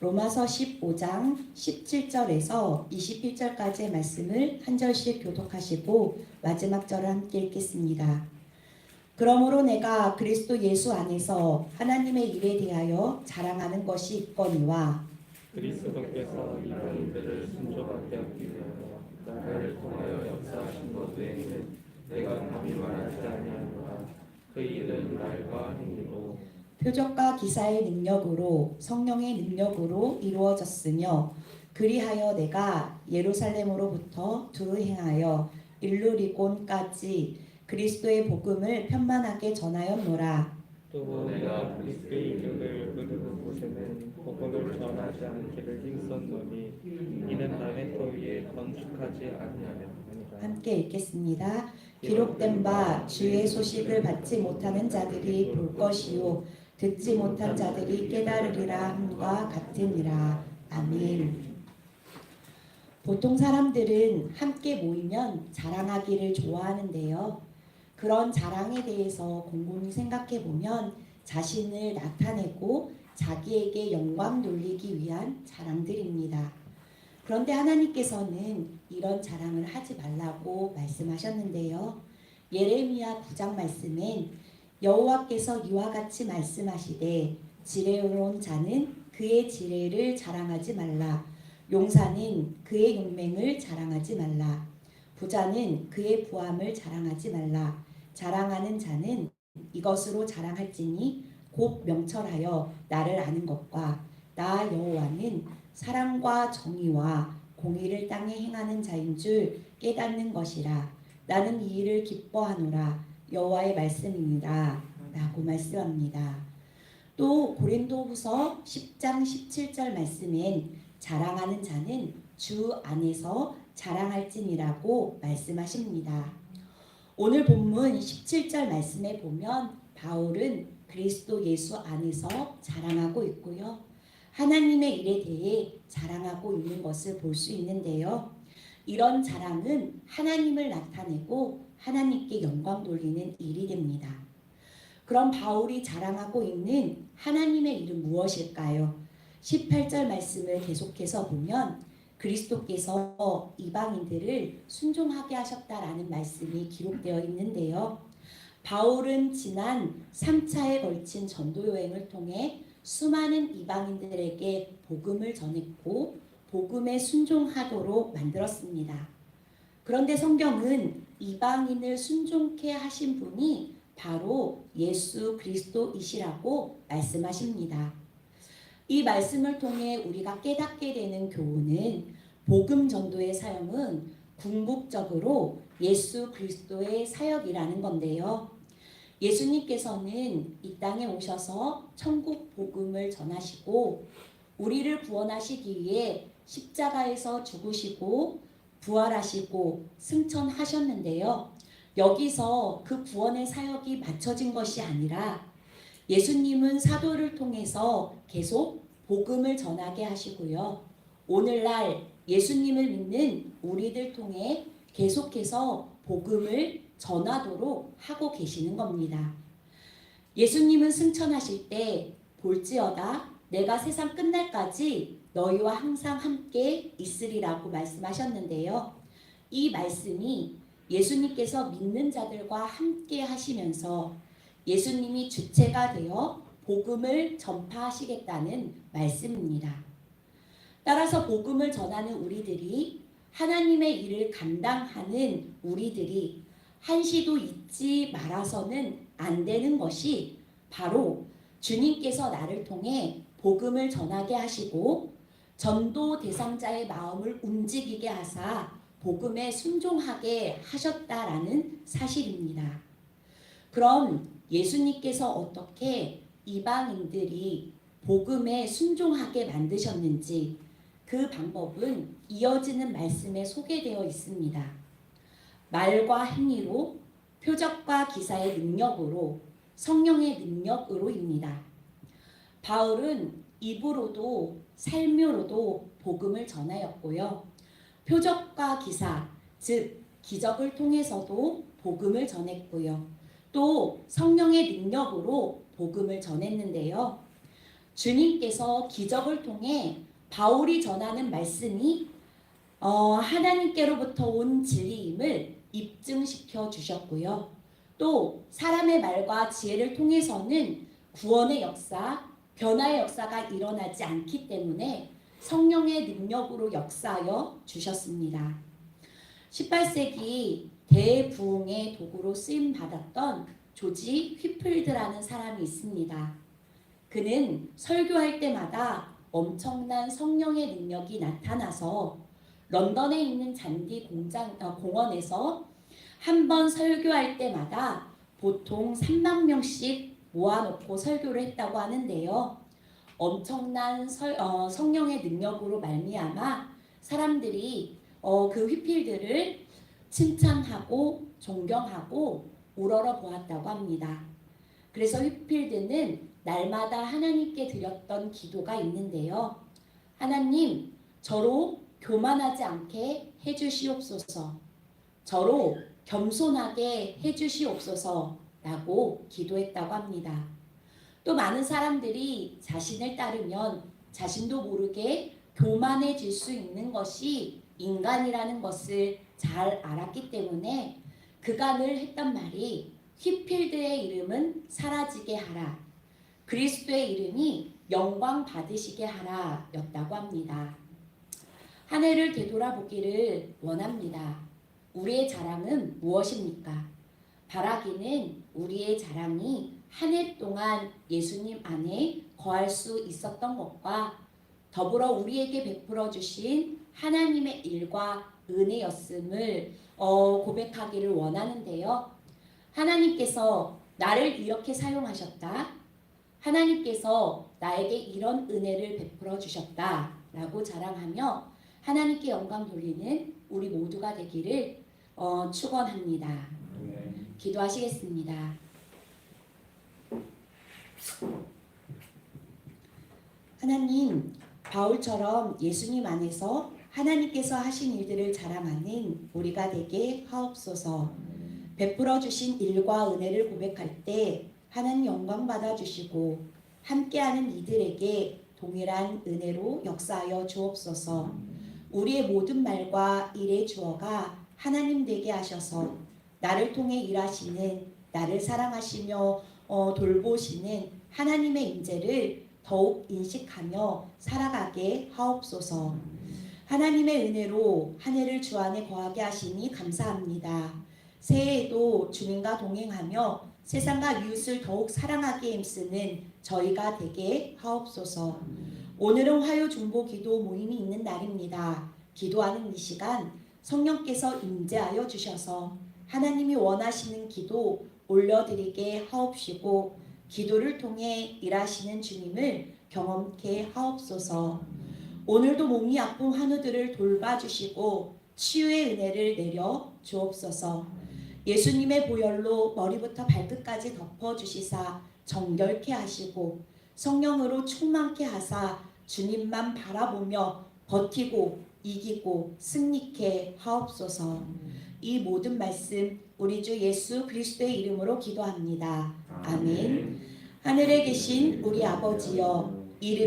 로마서 15장 17절에서 21절까지의 말씀을 한 절씩 교독하시고 마지막 절을 함께 읽겠습니다. 그러므로 내가 그리스도 예수 안에서 하나님의 일에 대하여 자랑하는 것이 있거니와 그리스도께서 이방인들을 순종하게 하기 위하여 나를 통하여 역사하신 것 외에는 내가 감히 말하지 아니하노라. 그 일은 말과 행위로 표적과 기사의 능력으로 성령의 능력으로 이루어졌으며 그리하여 내가 예루살렘으로부터 두루 행하여 일루리곤까지 그리스도의 복음을 편만하게 전하였노라. 또 내가 그리스도의 이름을 모든 곳에는 복음을 전하지 않기를 힘썼노니 이는 남의 터위에 건축하지 아니하느니라. 함께 읽겠습니다. 기록된 바 주의 소식을 받지 못하는 자들이 볼 것이요 듣지 못한 자들이 깨달으리라 함과 같으니라. 아멘. 보통 사람들은 함께 모이면 자랑하기를 좋아하는데요. 그런 자랑에 대해서 곰곰이 생각해 보면 자신을 나타내고 자기에게 영광 돌리기 위한 자랑들입니다. 그런데 하나님께서는 이런 자랑을 하지 말라고 말씀하셨는데요. 예레미야 9장 말씀엔 여호와께서 이와 같이 말씀하시되 지혜로운 자는 그의 지혜를 자랑하지 말라. 용사는 그의 용맹을 자랑하지 말라. 부자는 그의 부함을 자랑하지 말라. 자랑하는 자는 이것으로 자랑할지니 곧 명철하여 나를 아는 것과 나 여호와는 사랑과 정의와 공의를 땅에 행하는 자인 줄 깨닫는 것이라. 나는 이 일을 기뻐하노라. 여호와의 말씀입니다. 라고 말씀합니다. 또 고린도후서 10장 17절 말씀엔 자랑하는 자는 주 안에서 자랑할지니라고 말씀하십니다. 오늘 본문 17절 말씀에 보면 바울은 그리스도 예수 안에서 자랑하고 있고요. 하나님의 일에 대해 자랑하고 있는 것을 볼 수 있는데요. 이런 자랑은 하나님을 나타내고 하나님께 영광 돌리는 일이 됩니다. 그럼 바울이 자랑하고 있는 하나님의 일은 무엇일까요? 18절 말씀을 계속해서 보면 그리스도께서 이방인들을 순종하게 하셨다라는 말씀이 기록되어 있는데요. 바울은 지난 3차에 걸친 전도 여행을 통해 수많은 이방인들에게 복음을 전했고 복음에 순종하도록 만들었습니다. 그런데 성경은 이방인을 순종케 하신 분이 바로 예수 그리스도이시라고 말씀하십니다. 이 말씀을 통해 우리가 깨닫게 되는 교훈은 복음 전도의 사역은 궁극적으로 예수 그리스도의 사역이라는 건데요. 예수님께서는 이 땅에 오셔서 천국 복음을 전하시고 우리를 구원하시기 위해 십자가에서 죽으시고 부활하시고 승천하셨는데요. 여기서 그 구원의 사역이 마쳐진 것이 아니라 예수님은 사도를 통해서 계속 복음을 전하게 하시고요. 오늘날 예수님을 믿는 우리들 통해 계속해서 복음을 전하도록 하고 계시는 겁니다. 예수님은 승천하실 때 볼지어다 내가 세상 끝날까지 너희와 항상 함께 있으리라고 말씀하셨는데요. 이 말씀이 예수님께서 믿는 자들과 함께 하시면서 예수님이 주체가 되어 복음을 전파하시겠다는 말씀입니다. 따라서 복음을 전하는 우리들이 하나님의 일을 감당하는 우리들이 한시도 잊지 말아서는 안 되는 것이 바로 주님께서 나를 통해 복음을 전하게 하시고 전도 대상자의 마음을 움직이게 하사 복음에 순종하게 하셨다라는 사실입니다. 그럼 예수님께서 어떻게 이방인들이 복음에 순종하게 만드셨는지 그 방법은 이어지는 말씀에 소개되어 있습니다. 말과 행위로, 표적과 기사의 능력으로, 성령의 능력으로입니다. 바울은 입으로도 삶으로도 복음을 전하였고요. 표적과 기사, 즉 기적을 통해서도 복음을 전했고요. 또 성령의 능력으로 복음을 전했는데요. 주님께서 기적을 통해 바울이 전하는 말씀이 하나님께로부터 온 진리임을 입증시켜 주셨고요. 또 사람의 말과 지혜를 통해서는 구원의 역사, 변화의 역사가 일어나지 않기 때문에 성령의 능력으로 역사하여 주셨습니다. 18세기 대부흥의 도구로 쓰임 받았던 조지 휘필드라는 사람이 있습니다. 그는 설교할 때마다 엄청난 성령의 능력이 나타나서 런던에 있는 잔디 공원에서 한 번 설교할 때마다 보통 3만 명씩 모아놓고 설교를 했다고 하는데요. 엄청난 성령의 능력으로 말미암아 사람들이 그 휘필드를 칭찬하고 존경하고 우러러 보았다고 합니다. 그래서 휘필드는 날마다 하나님께 드렸던 기도가 있는데요. 하나님, 저로 교만하지 않게 해주시옵소서. 저로 겸손하게 해주시옵소서라고 기도했다고 합니다. 또 많은 사람들이 자신을 따르면 자신도 모르게 교만해질 수 있는 것이 인간이라는 것을 잘 알았기 때문에 그가 늘 했던 말이 휘필드의 이름은 사라지게 하라. 그리스도의 이름이 영광 받으시게 하라 였다고 합니다. 한 해를 되돌아보기를 원합니다. 우리의 자랑은 무엇입니까? 바라기는 우리의 자랑이 한 해 동안 예수님 안에 거할 수 있었던 것과 더불어 우리에게 베풀어 주신 하나님의 일과 은혜였음을 고백하기를 원하는데요. 하나님께서 나를 이렇게 사용하셨다. 하나님께서 나에게 이런 은혜를 베풀어 주셨다 라고 자랑하며 하나님께 영광 돌리는 우리 모두가 되기를 축원합니다. 기도하시겠습니다. 하나님, 바울처럼 예수님 안에서 하나님께서 하신 일들을 자랑하는 우리가 되게 하옵소서. 베풀어 주신 일과 은혜를 고백할 때 하나님 영광 받아 주시고 함께하는 이들에게 동일한 은혜로 역사하여 주옵소서. 우리의 모든 말과 일의 주어가 하나님 되게 하셔서 나를 통해 일하시는, 나를 사랑하시며 돌보시는 하나님의 임재를 더욱 인식하며 살아가게 하옵소서. 하나님의 은혜로 한 해를 주 안에 거하게 하시니 감사합니다. 새해에도 주님과 동행하며 세상과 이웃을 더욱 사랑하게 힘쓰는 저희가 되게 하옵소서. 오늘은 화요 중보 기도 모임이 있는 날입니다. 기도하는 이 시간 성령께서 임재하여 주셔서 하나님이 원하시는 기도 올려드리게 하옵시고 기도를 통해 일하시는 주님을 경험케 하옵소서. 오늘도 몸이 아픈 환우들을 돌봐주시고 치유의 은혜를 내려 주옵소서. 예수님의 보혈로 머리부터 발끝까지 덮어주시사 정결케 하시고 성령으로 충만케 하사 주님만 바라보며 버티고 이기고 승리케 하옵소서. 이 모든 말씀 우리 주 예수 그리스도의 이름으로 기도합니다. 아멘. 하늘에 계신 우리 아버지여, 이름